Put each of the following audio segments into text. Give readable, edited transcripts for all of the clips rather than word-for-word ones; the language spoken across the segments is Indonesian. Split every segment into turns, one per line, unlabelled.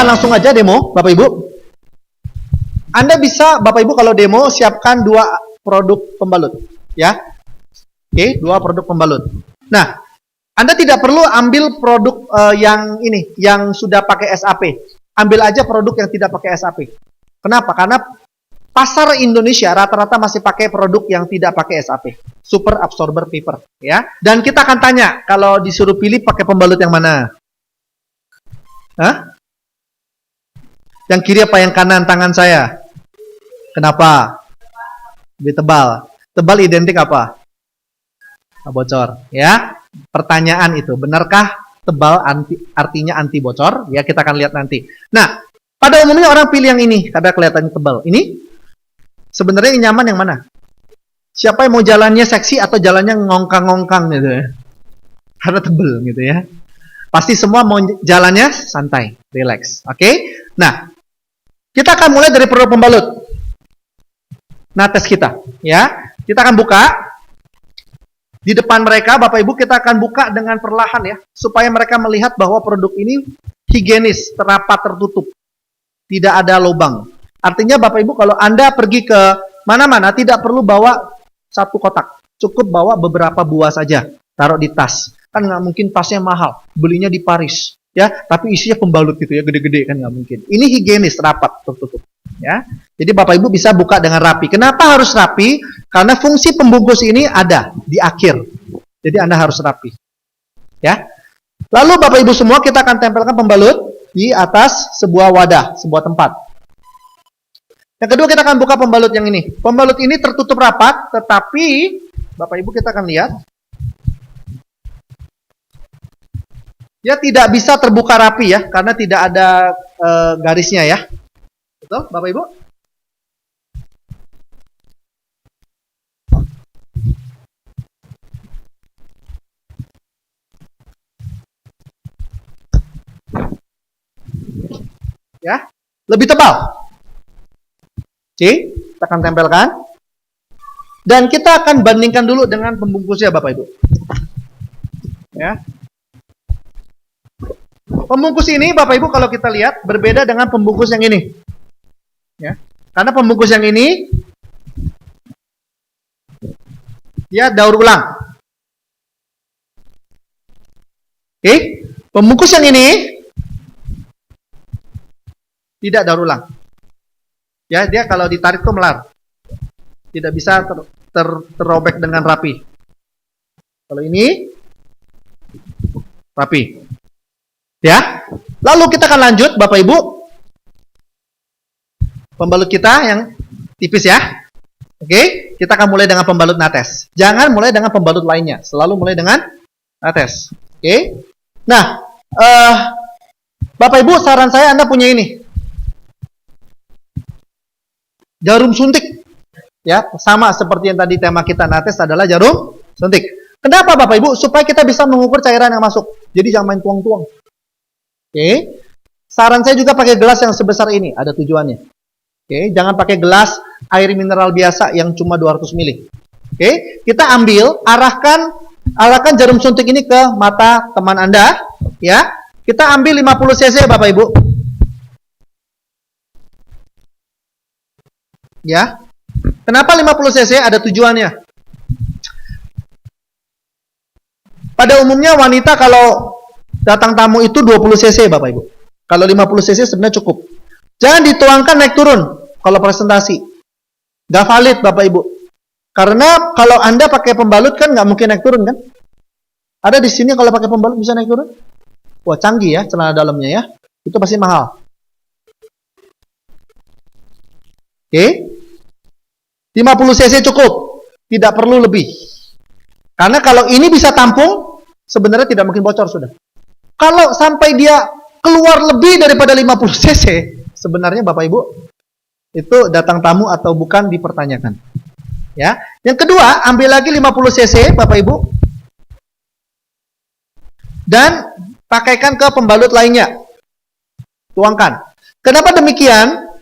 akan langsung aja demo, Bapak Ibu. Anda bisa, Bapak Ibu, kalau demo siapkan 2 produk pembalut, ya. Oke, 2 produk pembalut. Nah, Anda tidak perlu ambil produk yang ini, yang sudah pakai SAP. Ambil aja produk yang tidak pakai SAP. Kenapa? Karena pasar Indonesia rata-rata masih pakai produk yang tidak pakai SAP. Super Absorber Paper, ya. Dan kita akan tanya, kalau disuruh pilih pakai pembalut yang mana? Hah? Yang kiri apa yang kanan tangan saya? Kenapa? Lebih tebal. Tebal identik apa? Bocor, ya. Pertanyaan itu, benarkah tebal artinya anti bocor? Ya, kita akan lihat nanti. Nah, pada umumnya orang pilih yang ini karena kelihatannya tebal. Ini sebenarnya yang nyaman yang mana? Siapa yang mau jalannya seksi atau jalannya ngongkang-ngongkang gitu ya? Karena tebel gitu ya. Pasti semua mau jalannya santai, relax. Oke? Nah, kita akan mulai dari produk pembalut. Nates kita, ya. Kita akan buka di depan mereka, Bapak Ibu, kita akan buka dengan perlahan ya, supaya mereka melihat bahwa produk ini higienis, terapat, tertutup. Tidak ada lubang. Artinya Bapak Ibu kalau Anda pergi ke mana-mana tidak perlu bawa 1 kotak. Cukup bawa beberapa buah saja, taruh di tas. Kan nggak mungkin tasnya mahal, belinya di Paris, ya. Tapi isinya pembalut gitu ya, gede-gede, kan nggak mungkin. Ini higienis, rapat, tertutup, ya. Jadi Bapak Ibu bisa buka dengan rapi. Kenapa harus rapi? Karena fungsi pembungkus ini ada di akhir. Jadi Anda harus rapi, ya. Lalu Bapak Ibu semua kita akan tempelkan pembalut di atas sebuah wadah, sebuah tempat. Yang kedua kita akan buka pembalut yang ini. Pembalut ini tertutup rapat, tetapi Bapak Ibu kita akan lihat, ya tidak bisa terbuka rapi ya, karena tidak ada garisnya ya. Betul, Bapak Ibu? Ya, lebih tebal. Oke, kita akan tempelkan. Dan kita akan bandingkan dulu dengan pembungkusnya Bapak Ibu. Ya. Pembungkus ini Bapak Ibu kalau kita lihat berbeda dengan pembungkus yang ini. Ya. Karena pembungkus yang ini dia daur ulang. Oke, pembungkus yang ini tidak daur ulang. Ya, dia kalau ditarik tuh melar. Tidak bisa terrobek dengan rapi. Kalau ini rapi. Ya. Lalu kita akan lanjut Bapak Ibu. Pembalut kita yang tipis ya. Oke, kita akan mulai dengan pembalut nates. Jangan mulai dengan pembalut lainnya, selalu mulai dengan nates. Oke. Nah, Bapak Ibu saran saya Anda punya ini. Jarum suntik. Ya, sama seperti yang tadi tema kita nates adalah jarum suntik. Kenapa Bapak Ibu? Supaya kita bisa mengukur cairan yang masuk. Jadi jangan main tuang-tuang. Oke. Saran saya juga pakai gelas yang sebesar ini, ada tujuannya. Oke, jangan pakai gelas air mineral biasa yang cuma 200 ml. Oke, kita ambil, arahkan jarum suntik ini ke mata teman Anda, ya. Kita ambil 50 cc Bapak Ibu. Ya. Kenapa 50 cc? Ada tujuannya. Pada umumnya wanita kalau datang tamu itu 20 cc Bapak Ibu. Kalau 50 cc sebenarnya cukup. Jangan dituangkan naik turun kalau presentasi. Gak valid Bapak Ibu. Karena kalau Anda pakai pembalut kan nggak mungkin naik turun kan? Ada di sini kalau pakai pembalut bisa naik turun? Wah, canggih ya celana dalamnya ya. Itu pasti mahal. Oke. 50 cc cukup, tidak perlu lebih. Karena kalau ini bisa tampung, sebenarnya tidak mungkin bocor sudah. Kalau sampai dia keluar lebih daripada 50 cc, sebenarnya Bapak Ibu, itu datang tamu atau bukan dipertanyakan. Ya. Yang kedua, ambil lagi 50 cc Bapak Ibu, dan pakaikan ke pembalut lainnya. Tuangkan. Kenapa demikian?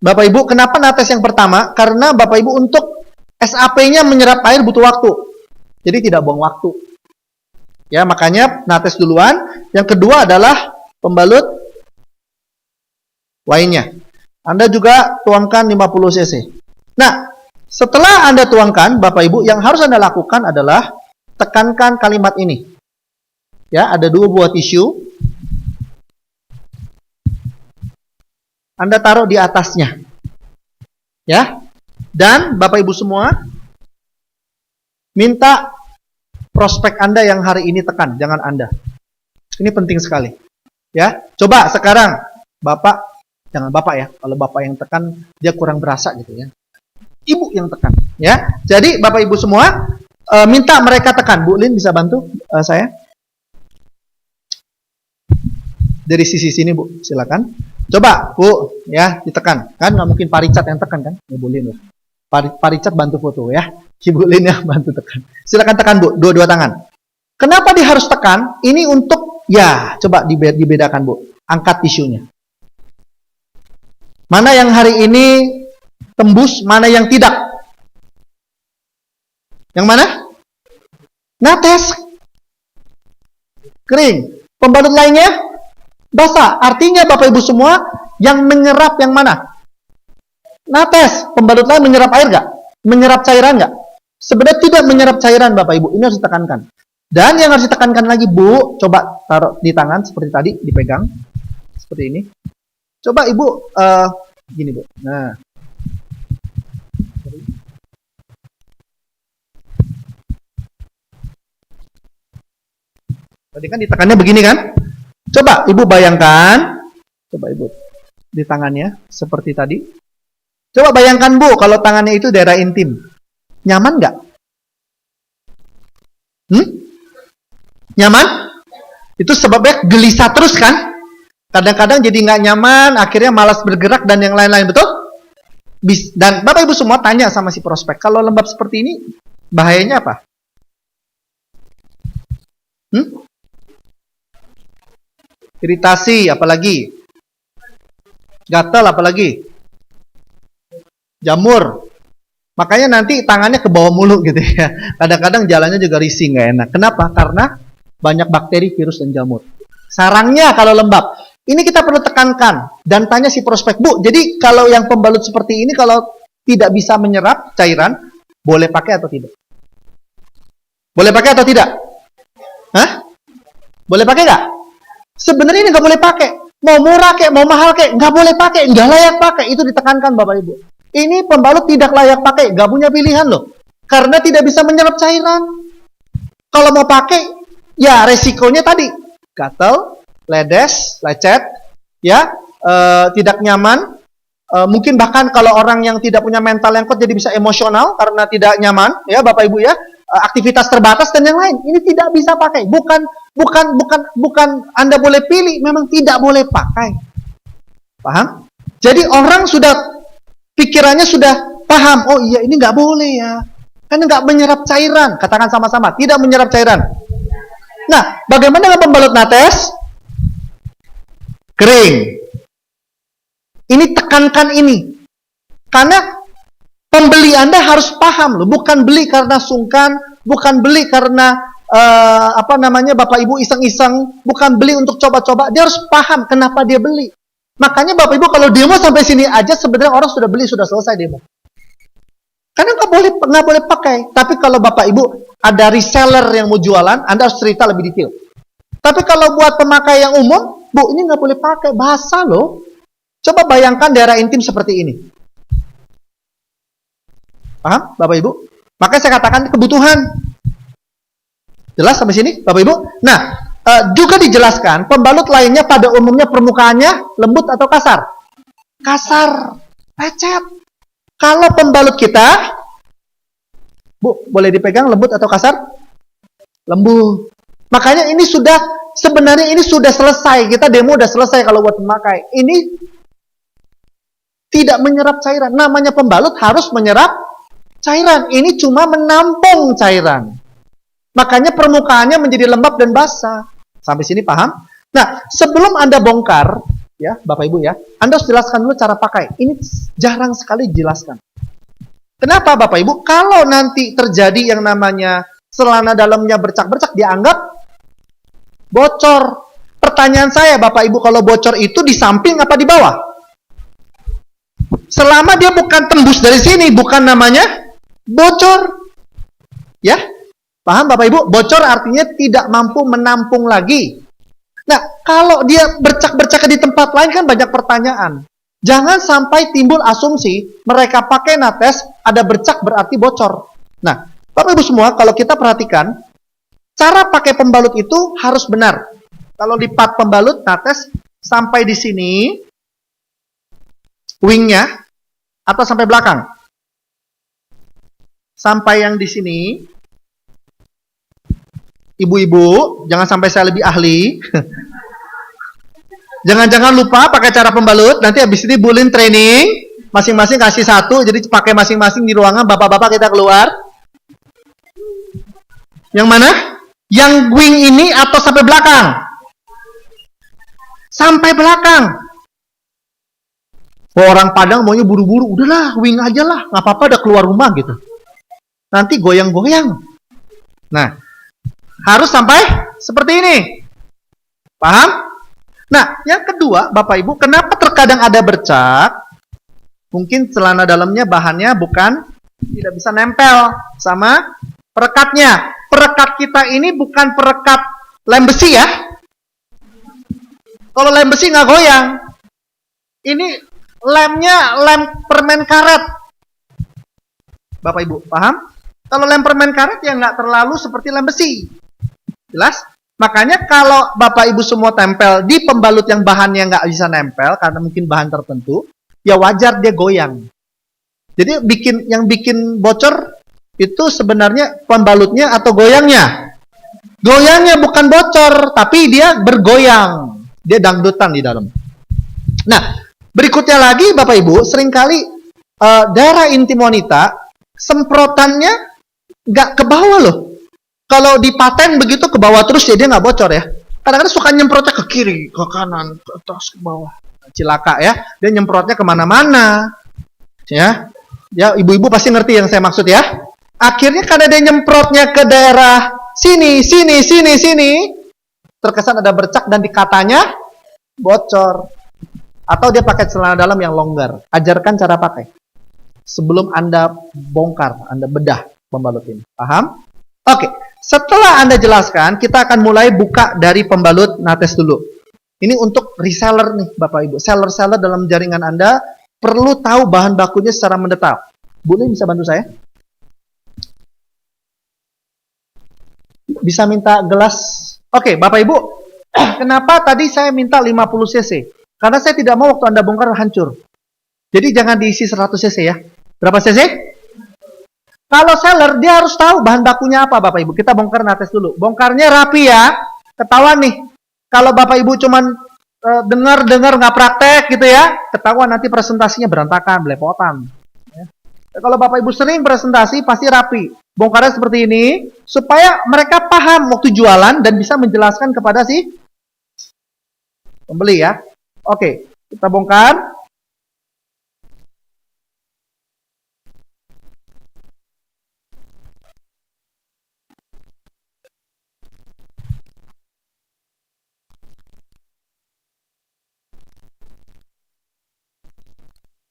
Bapak Ibu, kenapa nates yang pertama? Karena Bapak Ibu untuk SAP-nya menyerap air butuh waktu. Jadi tidak buang waktu. Ya, makanya nates duluan. Yang kedua adalah pembalut wine-nya. Anda juga tuangkan 50 cc. Nah, setelah Anda tuangkan, Bapak Ibu, yang harus Anda lakukan adalah tekankan kalimat ini. Ya, ada 2 buah tisu. Anda taruh di atasnya. Ya. Dan Bapak Ibu semua, minta prospek Anda yang hari ini tekan, jangan Anda. Ini penting sekali. Ya, coba sekarang Bapak, jangan Bapak ya. Kalau Bapak yang tekan, dia kurang berasa gitu ya. Ibu yang tekan, ya. Jadi Bapak Ibu semua minta mereka tekan. Bu Lin bisa bantu saya? Dari sisi sini Bu, silakan. Coba Bu, ya ditekan. Kan nggak mungkin Pak Richard yang tekan kan? Ya, Bu Lin ya. Pak Richard bantu foto ya. Ibu Lin ya bantu tekan. Silakan tekan Bu, dua-dua tangan. Kenapa dia harus tekan? Ini untuk, ya coba dibedakan Bu. Angkat tisunya. Mana yang hari ini tembus, mana yang tidak? Yang mana? Nates. Kering. Pembalut lainnya basah. Artinya Bapak Ibu semua, yang menyerap yang mana? Nates. Pembalut lain menyerap air nggak? Menyerap cairan nggak? Sebenarnya tidak menyerap cairan Bapak Ibu. Ini harus ditekankan. Dan yang harus ditekankan lagi Bu, coba taruh di tangan seperti tadi, dipegang. Seperti ini. Coba Ibu, gini Bu. Nah. Tadi kan ditekannya begini kan? Coba Ibu bayangkan. Coba Ibu di tangannya seperti tadi. Coba bayangkan Bu, kalau tangannya itu daerah intim. Nyaman nggak? Nyaman? Itu sebabnya gelisah terus kan? Kadang-kadang jadi nggak nyaman, akhirnya malas bergerak dan yang lain-lain, betul? Dan Bapak Ibu semua tanya sama si prospek, kalau lembab seperti ini, bahayanya apa? Iritasi, apalagi? Gatal, apalagi? Jamur. Makanya nanti tangannya ke bawah mulu gitu ya. Kadang-kadang jalannya juga risih, nggak enak. Kenapa? Karena banyak bakteri, virus, dan jamur. Sarangnya kalau lembab. Ini kita perlu tekankan. Dan tanya si prospek, Bu, jadi kalau yang pembalut seperti ini, kalau tidak bisa menyerap cairan, boleh pakai atau tidak? Boleh pakai atau tidak? Hah? Boleh pakai nggak? Sebenarnya ini nggak boleh pakai. Mau murah kayak, mau mahal kayak, nggak boleh pakai, nggak layak pakai. Itu ditekankan Bapak Ibu. Ini pembalut tidak layak pakai, nggak punya pilihan loh. Karena tidak bisa menyerap cairan. Kalau mau pakai, ya resikonya tadi. Gatal, ledes, lecet, ya, tidak nyaman. Mungkin bahkan kalau orang yang tidak punya mental yang kuat jadi bisa emosional karena tidak nyaman, ya Bapak Ibu ya. Aktivitas terbatas dan yang lain. Ini tidak bisa pakai. Bukan Anda boleh pilih, memang tidak boleh pakai. Paham? Jadi orang sudah pikirannya sudah paham. Oh iya, ini nggak boleh ya. Karena nggak menyerap cairan. Katakan sama-sama, tidak menyerap cairan. Nah, bagaimana dengan pembalut nates? Kering. Ini tekankan ini. Karena pembeli Anda harus paham loh, bukan beli karena sungkan, bukan beli karena Bapak Ibu iseng-iseng, bukan beli untuk coba-coba. Dia harus paham kenapa dia beli. Makanya Bapak Ibu kalau demo sampai sini aja sebenarnya orang sudah beli, sudah selesai demo. Karena nggak boleh pakai. Tapi kalau Bapak Ibu ada reseller yang mau jualan, Anda harus cerita lebih detail. Tapi kalau buat pemakai yang umum, Bu, ini nggak boleh pakai, bahasa loh. Coba bayangkan daerah intim seperti ini. Paham, Bapak Ibu? Makanya saya katakan kebutuhan. Jelas sampai sini, Bapak Ibu? Nah, juga dijelaskan, pembalut lainnya pada umumnya permukaannya lembut atau kasar? Kasar, lecet. Kalau pembalut kita, Bu, boleh dipegang lembut atau kasar? Lembut. Makanya ini sebenarnya ini sudah selesai. Kita demo udah selesai kalau buat memakai. Ini tidak menyerap cairan. Namanya pembalut harus menyerap cairan. Ini cuma menampung cairan. Makanya permukaannya menjadi lembab dan basah. Sampai sini paham? Nah, sebelum Anda bongkar, ya Bapak Ibu ya, Anda harus jelaskan dulu cara pakai. Ini jarang sekali dijelaskan. Kenapa Bapak Ibu? Kalau nanti terjadi yang namanya celana dalamnya bercak-bercak, dianggap bocor. Pertanyaan saya Bapak Ibu, kalau bocor itu di samping apa di bawah? Selama dia bukan tembus dari sini, bukan namanya bocor. Ya, paham Bapak Ibu? Bocor artinya tidak mampu menampung lagi. Nah, kalau dia bercak-bercak di tempat lain kan banyak pertanyaan. Jangan sampai timbul asumsi mereka pakai nates, ada bercak berarti bocor. Nah, Bapak Ibu semua, kalau kita perhatikan, cara pakai pembalut itu harus benar. Kalau lipat pembalut nates sampai di sini, wingnya, atau sampai belakang. Sampai yang di sini, ibu-ibu, jangan sampai saya lebih ahli. Jangan-jangan lupa pakai cara pembalut. Nanti habis ini bulin training, masing-masing kasih satu, jadi pakai masing-masing di ruangan. Bapak-bapak kita keluar. Yang mana? Yang wing ini atau sampai belakang? Sampai belakang. Orang Padang maunya buru-buru, udahlah wing aja lah, nggak apa-apa, udah keluar rumah gitu. Nanti goyang-goyang. Nah, harus sampai seperti ini. Paham? Nah, yang kedua, Bapak Ibu, kenapa terkadang ada bercak? Mungkin celana dalamnya bahannya tidak bisa nempel sama perekatnya. Perekat kita ini bukan perekat lem besi ya. Kalau lem besi nggak goyang. Ini lemnya lem permen karet. Bapak Ibu, paham? Kalau lem permen karet ya nggak terlalu seperti lem besi. Jelas? Makanya kalau Bapak Ibu semua tempel di pembalut yang bahannya nggak bisa nempel karena mungkin bahan tertentu, ya wajar dia goyang. Jadi yang bikin bocor itu sebenarnya pembalutnya atau goyangnya. Goyangnya bukan bocor, tapi dia bergoyang. Dia dangdutan di dalam. Nah, berikutnya lagi Bapak Ibu, seringkali daerah intim wanita semprotannya nggak ke bawah loh. Kalau di paten begitu ke bawah terus ya dia nggak bocor ya. Kadang-kadang suka nyemprotnya ke kiri, ke kanan, ke atas, ke bawah. Cilaka ya, dia nyemprotnya kemana-mana. Ya, ibu-ibu pasti ngerti yang saya maksud ya. Akhirnya karena dia nyemprotnya ke daerah sini, terkesan ada bercak dan dikatanya bocor. Atau dia pakai celana dalam yang longgar. Ajarkan cara pakai sebelum Anda bongkar, Anda bedah pembalut ini. Paham? Oke. Setelah Anda jelaskan, kita akan mulai buka dari pembalut nates dulu. Ini untuk reseller nih Bapak Ibu. Seller-seller dalam jaringan Anda perlu tahu bahan bakunya secara mendetail. Boleh bisa bantu saya? Bisa minta gelas? Oke, Bapak Ibu. Kenapa tadi saya minta 50 cc? Karena saya tidak mau waktu Anda bongkar hancur. Jadi jangan diisi 100 cc ya. Berapa cc? Kalau seller, dia harus tahu bahan bakunya apa, Bapak Ibu. Kita bongkar nates dulu. Bongkarnya rapi ya. Ketahuan nih. Kalau Bapak Ibu cuman dengar nggak praktek gitu ya, ketahuan nanti presentasinya berantakan, belepotan. Ya. Kalau Bapak Ibu sering presentasi, pasti rapi. Bongkarnya seperti ini, supaya mereka paham waktu jualan dan bisa menjelaskan kepada si pembeli ya. Oke, kita bongkar.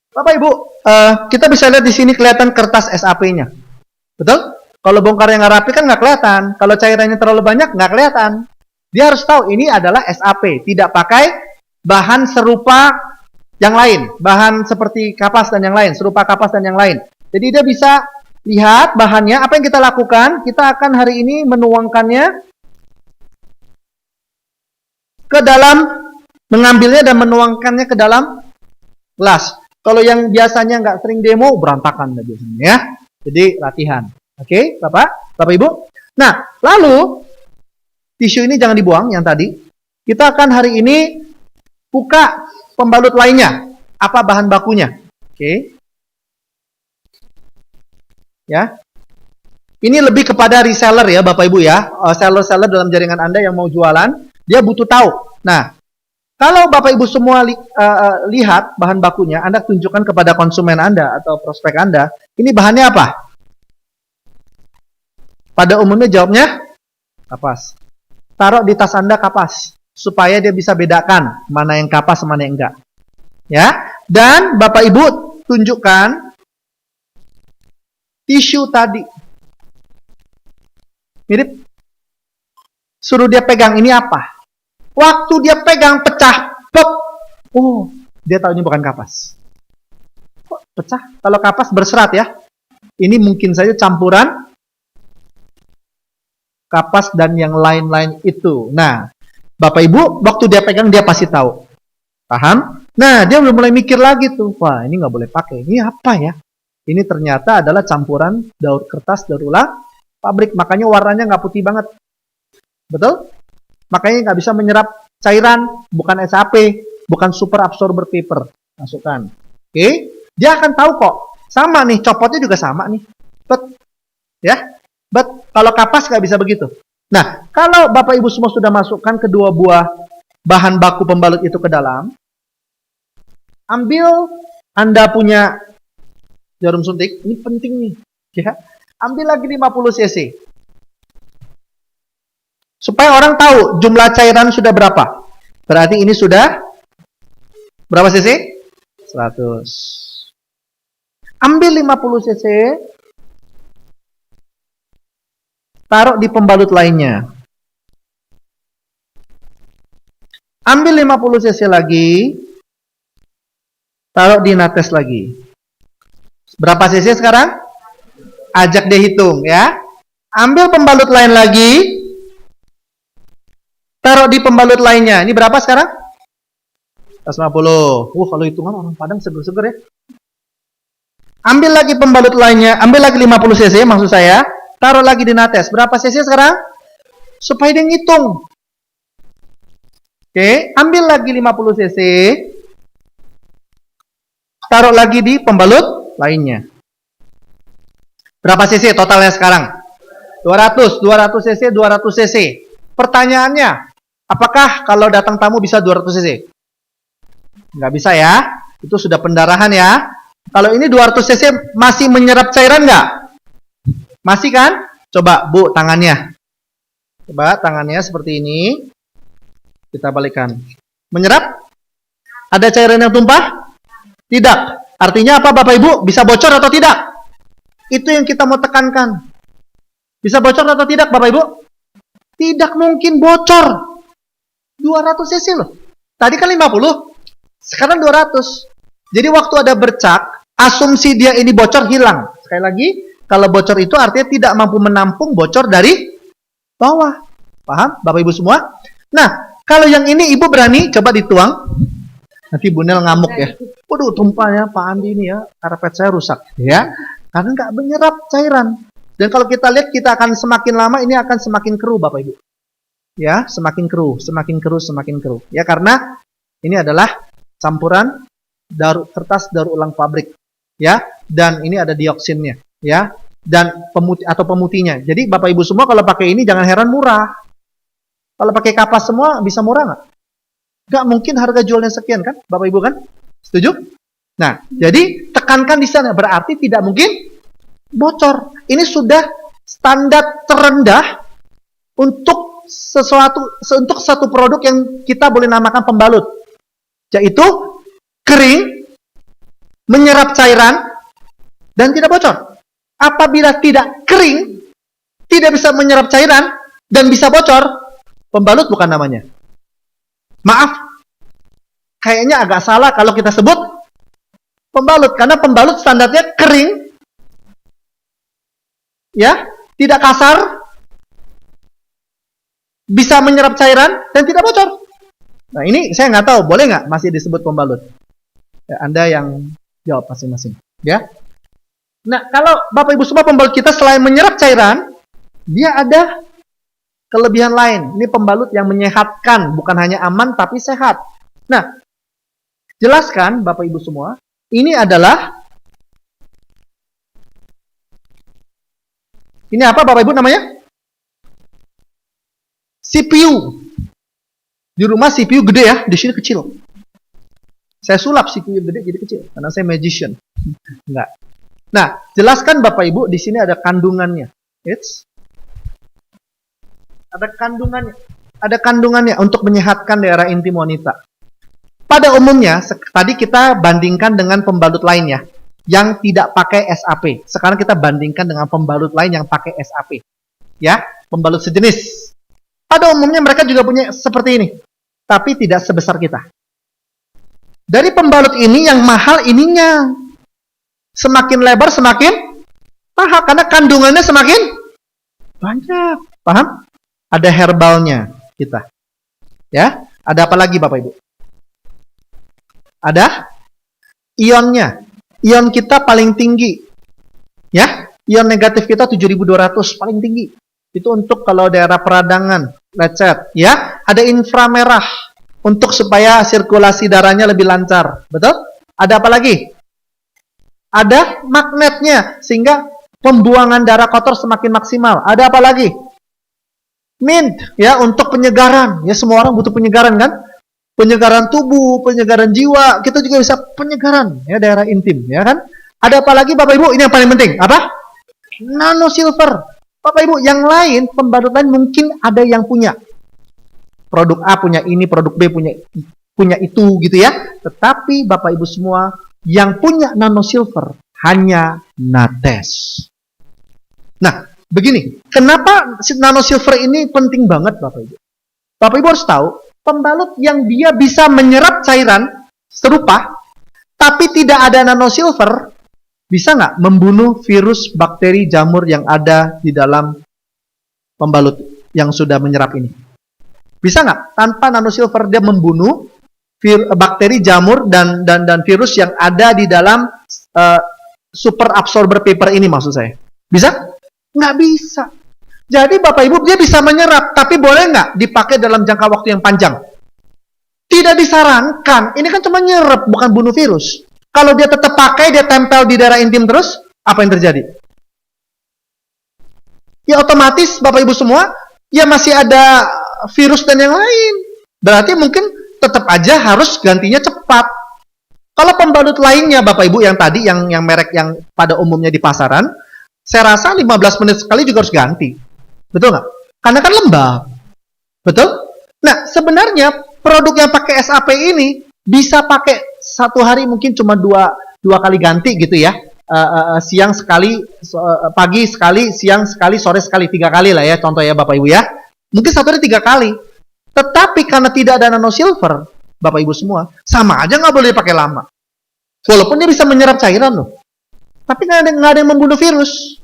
Bapak Ibu, kita bisa lihat di sini kelihatan kertas SAP-nya. Betul? Kalau bongkarnya nggak rapi kan nggak kelihatan. Kalau cairannya terlalu banyak nggak kelihatan. Dia harus tahu ini adalah SAP, tidak pakai bahan serupa yang lain, bahan seperti kapas dan yang lain, serupa kapas dan yang lain. Jadi dia bisa lihat bahannya. Apa yang kita lakukan? Kita akan hari ini menuangkannya ke dalam, mengambilnya dan menuangkannya ke dalam gelas. Kalau yang biasanya nggak sering demo, berantakan biasanya ya. Jadi latihan. Oke, Bapak Ibu. Nah, lalu tisu ini jangan dibuang yang tadi. Kita akan hari ini buka pembalut lainnya. Apa bahan bakunya? Oke. Ya. Ini lebih kepada reseller ya, Bapak Ibu ya. Seller-seller dalam jaringan Anda yang mau jualan, dia butuh tahu. Nah, kalau Bapak Ibu semua lihat bahan bakunya, Anda tunjukkan kepada konsumen Anda atau prospek Anda, ini bahannya apa? Pada umumnya jawabnya kapas. Taruh di tas Anda kapas, supaya dia bisa bedakan mana yang kapas, mana yang enggak. Ya, dan Bapak Ibu tunjukkan tisu tadi. Mirip. Suruh dia pegang, ini apa? Waktu dia pegang, pecah. Pop. Oh, dia tahu ini bukan kapas. Kok pecah? Kalau kapas berserat ya. Ini mungkin saja campuran kapas dan yang lain-lain itu. Nah, Bapak Ibu, waktu dia pegang, dia pasti tahu. Paham? Nah, dia udah mulai mikir lagi tuh. Wah, ini nggak boleh pakai. Ini apa ya? Ini ternyata adalah campuran daur kertas, daur ulang pabrik. Makanya warnanya nggak putih banget. Betul? Makanya nggak bisa menyerap cairan. Bukan SAP. Bukan super absorber paper. Masukkan. Oke? Dia akan tahu kok. Sama nih, copotnya juga sama nih. Ya? Kalau kapas nggak bisa begitu. Nah, kalau Bapak Ibu semua sudah masukkan kedua buah bahan baku pembalut itu ke dalam, ambil Anda punya jarum suntik, ini penting nih, ya. Ambil lagi 50 cc. Supaya orang tahu jumlah cairan sudah berapa. Berarti ini sudah berapa cc? 100. Ambil 50 cc, taruh di pembalut lainnya. Ambil 50 cc lagi, taruh di nates lagi. Berapa cc sekarang? Ajak dia hitung ya. Ambil pembalut lain lagi, taruh di pembalut lainnya. Ini berapa sekarang? 150. Kalau hitungan orang Padang seger-seger ya. Ambil lagi pembalut lainnya, ambil lagi 50 cc maksud saya, taruh lagi di nates. Berapa cc sekarang? Supaya dia ngitung. Oke, ambil lagi 50 cc, taruh lagi di pembalut lainnya. Berapa cc totalnya sekarang? 200 cc, 200 cc. Pertanyaannya, apakah kalau datang tamu bisa 200 cc? Nggak bisa ya, itu sudah pendarahan ya. Kalau ini 200 cc masih menyerap cairan nggak? Masih kan? Coba Bu tangannya. Coba tangannya seperti ini. Kita balikkan. Menyerap? Ada cairan yang tumpah? Tidak. Artinya apa Bapak Ibu? Bisa bocor atau tidak? Itu yang kita mau tekankan. Bisa bocor atau tidak Bapak Ibu? Tidak mungkin bocor. 200 cc loh. Tadi kan 50. Sekarang 200. Jadi waktu ada bercak, asumsi dia ini bocor hilang. Sekali lagi, kalau bocor itu artinya tidak mampu menampung bocor dari bawah. Paham Bapak Ibu semua? Nah, kalau yang ini Ibu berani coba dituang. Nanti Bu Nel ngamuk ya. Waduh, tumpahnya Pak Andi ini ya, karpet saya rusak. Ya, karena nggak menyerap cairan. Dan kalau kita lihat, kita akan semakin lama ini akan semakin keruh Bapak Ibu. Ya, semakin keruh, semakin keruh, semakin keruh. Ya, karena ini adalah campuran kertas daur ulang pabrik. Ya, dan ini ada dioksinnya. Ya, dan pemutihnya. Jadi Bapak Ibu semua kalau pakai ini jangan heran murah. Kalau pakai kapas semua bisa murah nggak? Nggak mungkin harga jualnya sekian kan, Bapak Ibu kan? Setuju? Nah, jadi tekankan di sana berarti tidak mungkin bocor. Ini sudah standar terendah untuk satu produk yang kita boleh namakan pembalut, yaitu kering, menyerap cairan, dan tidak bocor. Apabila tidak kering, tidak bisa menyerap cairan, dan bisa bocor, pembalut bukan namanya. Maaf, kayaknya agak salah kalau kita sebut pembalut, karena pembalut standarnya kering, ya, tidak kasar, bisa menyerap cairan, dan tidak bocor. Nah ini saya nggak tahu, boleh nggak masih disebut pembalut? Ya, Anda yang jawab masing-masing. Ya. Nah kalau Bapak Ibu semua pembalut kita selain menyerap cairan, dia ada kelebihan lain. Ini pembalut yang menyehatkan, bukan hanya aman tapi sehat. Nah, jelaskan Bapak Ibu semua, ini adalah, ini apa Bapak Ibu namanya? CPU. Di rumah CPU gede ya, di sini kecil. Saya sulap CPU gede jadi kecil, karena saya magician. Enggak. Nah, jelaskan Bapak Ibu, di sini ada kandungannya. Ada kandungannya. Ada kandungannya untuk menyehatkan daerah intim wanita. Pada umumnya, tadi kita bandingkan dengan pembalut lainnya. yang tidak pakai SAP. Sekarang kita bandingkan dengan pembalut lain yang pakai SAP. Ya, pembalut sejenis. Pada umumnya mereka juga punya seperti ini, tapi tidak sebesar kita. Dari pembalut ini yang mahal ininya. Semakin lebar semakin mahal karena kandungannya semakin banyak. Paham? Ada herbalnya kita. Ya, ada apa lagi Bapak Ibu? Ada ionnya. Ion kita paling tinggi. Ya, ion negatif kita 7200 paling tinggi. Itu untuk kalau daerah peradangan, lecet, ya. Ada inframerah untuk supaya sirkulasi darahnya lebih lancar. Betul? Ada apa lagi? Ada magnetnya sehingga pembuangan darah kotor semakin maksimal. Ada apa lagi? Mint, ya, untuk penyegaran. Ya, semua orang butuh penyegaran kan? Penyegaran tubuh, penyegaran jiwa, kita juga bisa penyegaran ya daerah intim, ya kan? Ada apa lagi Bapak Ibu? Ini yang paling penting, apa? Nano silver. Bapak Ibu, yang lain pembalut lain mungkin ada yang punya. Produk A punya ini, produk B punya itu gitu ya. Tetapi Bapak Ibu semua yang punya nano silver hanya Nates. Nah, begini, kenapa nano silver ini penting banget Bapak Ibu? Bapak Ibu harus tahu pembalut yang dia bisa menyerap cairan serupa, tapi tidak ada nano silver, bisa nggak membunuh virus, bakteri, jamur yang ada di dalam pembalut yang sudah menyerap ini? Bisa nggak? Tanpa nano silver dia membunuh bakteri, jamur, dan virus yang ada di dalam super absorber paper ini maksud saya. Bisa? Nggak bisa. Jadi Bapak Ibu dia bisa menyerap, tapi boleh nggak dipakai dalam jangka waktu yang panjang? Tidak disarankan. Ini kan cuma nyerap, bukan bunuh virus. Kalau dia tetap pakai, dia tempel di daerah intim terus, apa yang terjadi? Ya otomatis Bapak Ibu semua, ya masih ada virus dan yang lain. Berarti mungkin tetap aja harus gantinya cepat. Kalau pembalut lainnya Bapak Ibu yang tadi, yang merek yang pada umumnya di pasaran, saya rasa 15 menit sekali juga harus ganti. Betul nggak? Karena kan lembab. Betul? Nah, sebenarnya produk yang pakai SAP ini bisa pakai satu hari mungkin cuma dua kali ganti gitu ya. Siang sekali, pagi sekali, siang sekali, sore sekali, 3 kali lah ya contoh ya Bapak Ibu ya. Mungkin satu hari 3 kali. Tetapi karena tidak ada nano silver, Bapak Ibu semua, sama aja nggak boleh pakai lama. Walaupun dia bisa menyerap cairan loh. Tapi nggak ada yang membunuh virus.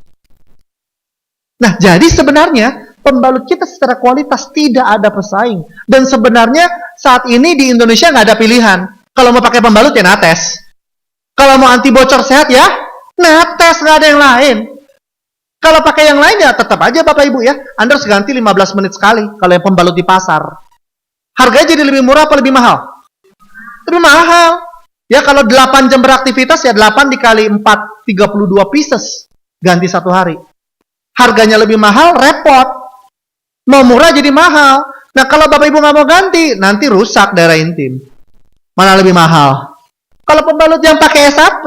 Nah, jadi sebenarnya pembalut kita secara kualitas tidak ada pesaing. Dan sebenarnya saat ini di Indonesia nggak ada pilihan. Kalau mau pakai pembalut ya Nates. Kalau mau anti bocor sehat ya Nates, nggak ada yang lain. Kalau pakai yang lain ya tetap aja Bapak Ibu ya. Anda harus ganti 15 menit sekali kalau yang pembalut di pasar. Harganya jadi lebih murah apa lebih mahal? Lebih mahal. Ya kalau 8 jam beraktivitas ya 8 dikali 4, 32 pieces. Ganti satu hari. Harganya lebih mahal, repot. Mau murah jadi mahal. Nah kalau Bapak Ibu nggak mau ganti, nanti rusak daerah intim. Mana lebih mahal? Kalau pembalut yang pakai SAP,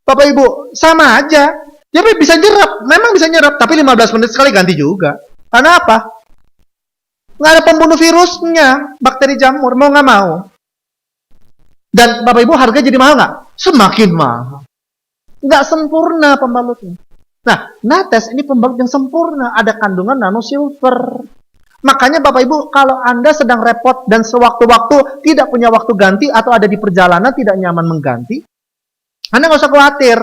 Bapak Ibu sama aja. Jadi bisa nyerap, memang bisa nyerap, tapi 15 menit sekali ganti juga. Karena apa? Nggak ada pembunuh virusnya, bakteri jamur, mau nggak mau. Dan Bapak Ibu harga jadi mahal nggak? Semakin mahal. Nggak sempurna pembalutnya. Nah, Nates ini pembalut yang sempurna, ada kandungan nano silver. Makanya Bapak Ibu, kalau Anda sedang repot dan sewaktu-waktu tidak punya waktu ganti atau ada di perjalanan tidak nyaman mengganti, Anda nggak usah khawatir.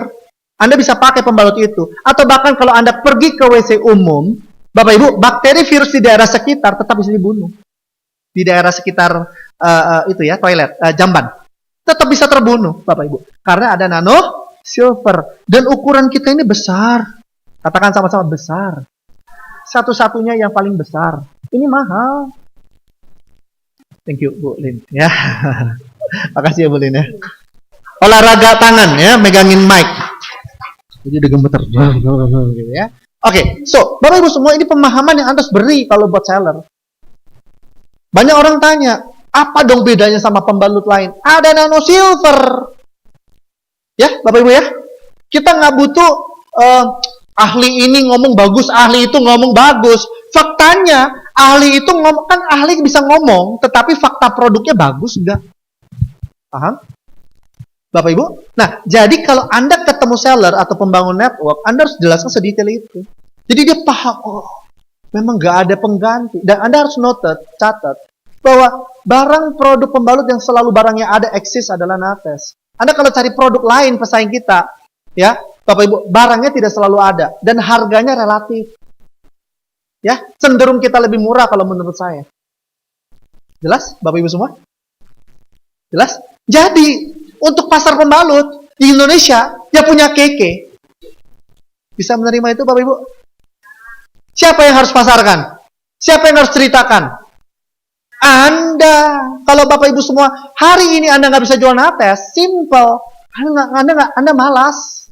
Anda bisa pakai pembalut itu. Atau bahkan kalau Anda pergi ke WC umum, Bapak Ibu, bakteri virus di daerah sekitar tetap bisa dibunuh. Di daerah sekitar itu ya, toilet, jamban. Tetap bisa terbunuh, Bapak Ibu. Karena ada nano silver. Dan ukuran kita ini besar. Katakan sama-sama besar. Satu-satunya yang paling besar. Ini mahal. Thank you, Bu Lin. Ya. Makasih ya, Bu Lin ya. Olahraga tangan ya, megangin mic. Jadi udah gemeter. Gitu ya. Oke, so, Bapak Ibu semua ini pemahaman yang Anda harus beri kalau buat seller. Banyak orang tanya, apa dong bedanya sama pembalut lain? Ada nano silver. Ya, Bapak Ibu ya. Kita nggak butuh ahli ini ngomong bagus, ahli itu ngomong bagus. Faktanya, ahli itu ngomong, kan ahli bisa ngomong, tetapi fakta produknya bagus enggak? Paham? Bapak Ibu. Nah, jadi kalau Anda ketemu seller atau pembangun network, Anda harus jelaskan sedetail itu. Jadi dia paham, oh, memang nggak ada pengganti. Dan Anda harus catat, bahwa barang produk pembalut yang selalu barangnya ada eksis adalah Nates. Anda kalau cari produk lain pesaing kita, ya, Bapak Ibu, barangnya tidak selalu ada dan harganya relatif. Ya, cenderung kita lebih murah kalau menurut saya. Jelas, Bapak Ibu semua? Jelas? Jadi, untuk pasar pembalut di Indonesia, dia punya keke. Bisa menerima itu, Bapak Ibu? Siapa yang harus pasarkan? Siapa yang harus ceritakan? Anda. Kalau Bapak Ibu semua, hari ini Anda nggak bisa jual Nates, simple. Anda malas.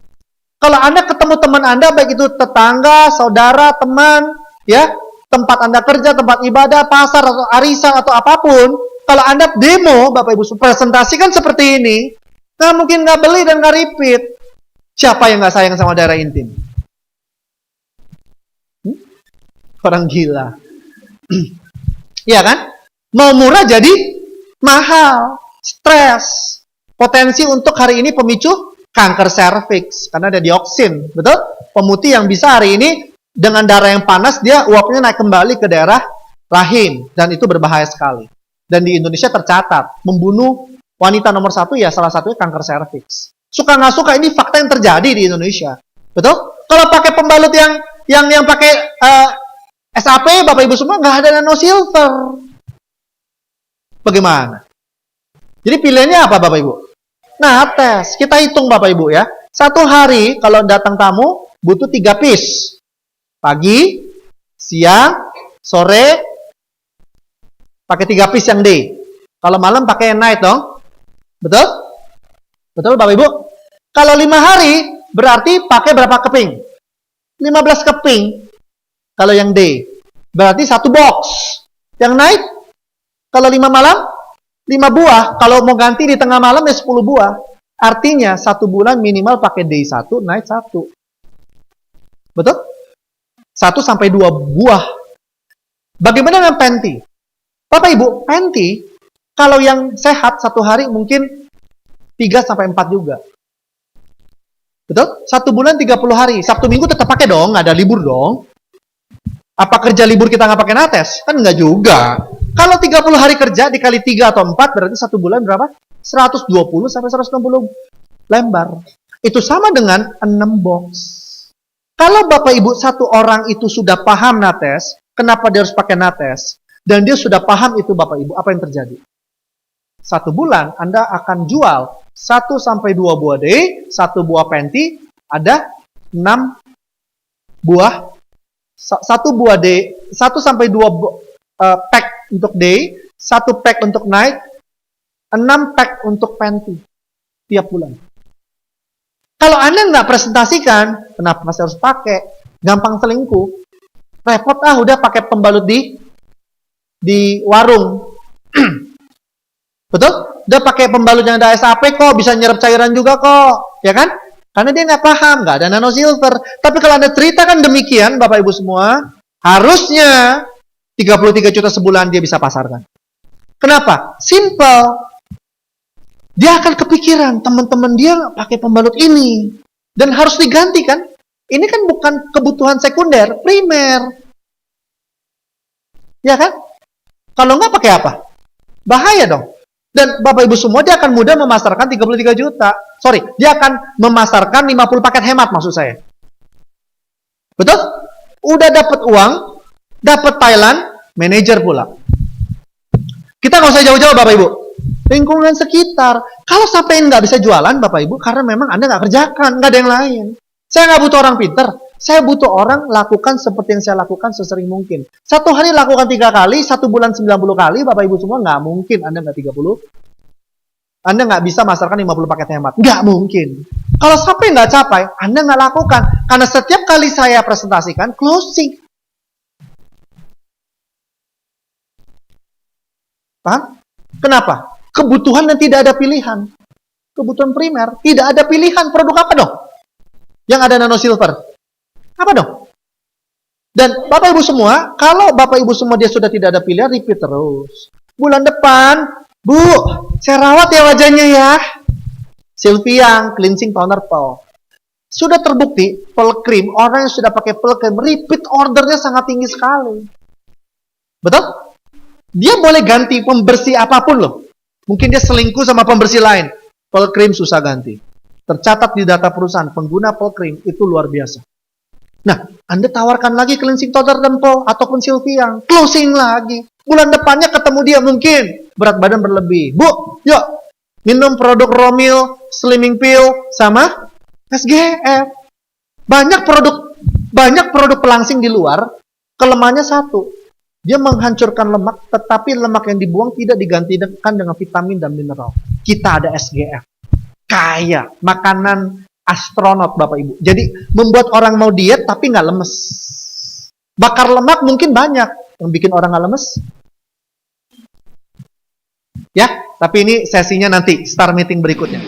Kalau Anda ketemu teman Anda, baik itu tetangga, saudara, teman, ya, tempat Anda kerja, tempat ibadah, pasar, atau arisan, atau apapun, kalau Anda demo, Bapak Ibu, presentasikan seperti ini, nggak mungkin nggak beli dan nggak repeat. Siapa yang nggak sayang sama daerah intim? Orang gila. Iya kan? Mau murah jadi mahal, stres, potensi untuk hari ini pemicu kanker serviks karena ada dioksin, betul? Pemutih yang bisa hari ini dengan darah yang panas dia uapnya naik kembali ke daerah rahim dan itu berbahaya sekali. Dan di Indonesia tercatat membunuh wanita nomor 1 ya salah satunya kanker serviks. Suka nggak suka ini fakta yang terjadi di Indonesia, betul? Kalau pakai pembalut yang pakai SAP, Bapak Ibu semua nggak ada nano silver. Bagaimana? Jadi pilihannya apa Bapak Ibu? Nates. Kita hitung Bapak Ibu ya. Satu hari kalau datang tamu butuh 3 piece. Pagi, siang, sore, pakai 3 piece yang day. Kalau malam pakai yang night dong. Betul? Betul Bapak Ibu? Kalau 5 hari berarti pakai berapa keping? 15 keping. Kalau yang day. Berarti 1 box. Yang night? Kalau 5 malam, 5 buah. Kalau mau ganti di tengah malam ya 10 buah. Artinya 1 bulan minimal pakai day 1, night 1. Betul? 1 sampai 2 buah. Bagaimana dengan panty? Bapak Ibu, panty, kalau yang sehat 1 hari mungkin 3 sampai 4 juga. Betul? 1 bulan 30 hari. Sabtu Minggu tetap pakai dong, nggak ada libur dong. Apa kerja libur kita nggak pakai Nates? Kan nggak juga. Kalau 30 hari kerja dikali 3 atau 4 berarti 1 bulan berapa? 120 sampai 160 lembar. Itu sama dengan 6 box. Kalau Bapak Ibu 1 orang itu sudah paham Nates, kenapa dia harus pakai Nates? Dan dia sudah paham itu Bapak Ibu, apa yang terjadi? 1 bulan Anda akan jual 1 sampai 2 buah day, 1 buah panty, ada 6 buah 1 buah day, 1 sampai 2 pack untuk day, 1 pack untuk night, 6 pack untuk panty tiap bulan. Kalau Anda nggak presentasikan, kenapa masih harus pakai? Gampang selingkuh. Repot udah pakai pembalut di warung. Betul? Udah pakai pembalut yang ada SAP kok, bisa nyerap cairan juga kok. Ya kan? Karena dia nggak paham, nggak ada nano silver. Tapi kalau Anda ceritakan demikian, Bapak Ibu semua, harusnya 33 juta sebulan dia bisa pasarkan. Kenapa? Simple. Dia akan kepikiran, teman-teman dia pakai pembalut ini. Dan harus diganti kan? Ini kan bukan kebutuhan sekunder, primer. Ya kan? Kalau nggak pakai apa? Bahaya dong. Dan Bapak Ibu semua dia akan mudah memasarkan 33 juta. Sorry, dia akan memasarkan 50 paket hemat maksud saya. Betul? Udah dapat uang, dapat Thailand, manajer pula. Kita nggak usah jauh-jauh Bapak Ibu. Lingkungan sekitar. Kalau sampai nggak bisa jualan Bapak Ibu, karena memang Anda nggak kerjakan, nggak ada yang lain. Saya nggak butuh orang pinter. Saya butuh orang lakukan seperti yang saya lakukan sesering mungkin. 1 hari lakukan 3 kali, 1 bulan 90 kali, Bapak Ibu semua nggak mungkin Anda nggak 30. Anda nggak bisa masarkan 50 paket hemat. Nggak mungkin. Kalau sampai nggak capai, Anda nggak lakukan. Karena setiap kali saya presentasikan, closing. Paham? Kenapa? Kebutuhan dan tidak ada pilihan. Kebutuhan primer, tidak ada pilihan. Produk apa dong? Yang ada nano silver. Apa dong? Dan Bapak Ibu semua, kalau Bapak Ibu semua dia sudah tidak ada pilihan, repeat terus. Bulan depan, Bu, saya rawat ya wajahnya ya. Sylviang cleansing toner pearl. Sudah terbukti pearl cream, orang yang sudah pakai pearl cream repeat ordernya sangat tinggi sekali. Betul? Dia boleh ganti pembersih apapun loh. Mungkin dia selingkuh sama pembersih lain. Pearl cream susah ganti. Tercatat di data perusahaan, pengguna pearl cream itu luar biasa. Nah, Anda tawarkan lagi cleansing toner dan pearl ataupun Sylviang, closing lagi. Bulan depannya ketemu dia mungkin berat badan berlebih. Bu, yuk minum produk Romil, Slimming Pill sama SGF. Banyak produk pelangsing di luar, kelemahannya satu. Dia menghancurkan lemak, tetapi lemak yang dibuang tidak digantikan dengan vitamin dan mineral. Kita ada SGF. Kaya, makanan astronot Bapak Ibu. Jadi membuat orang mau diet tapi nggak lemes. Bakar lemak mungkin banyak yang bikin orang nggak lemes. Ya, tapi ini sesinya nanti, star meeting berikutnya.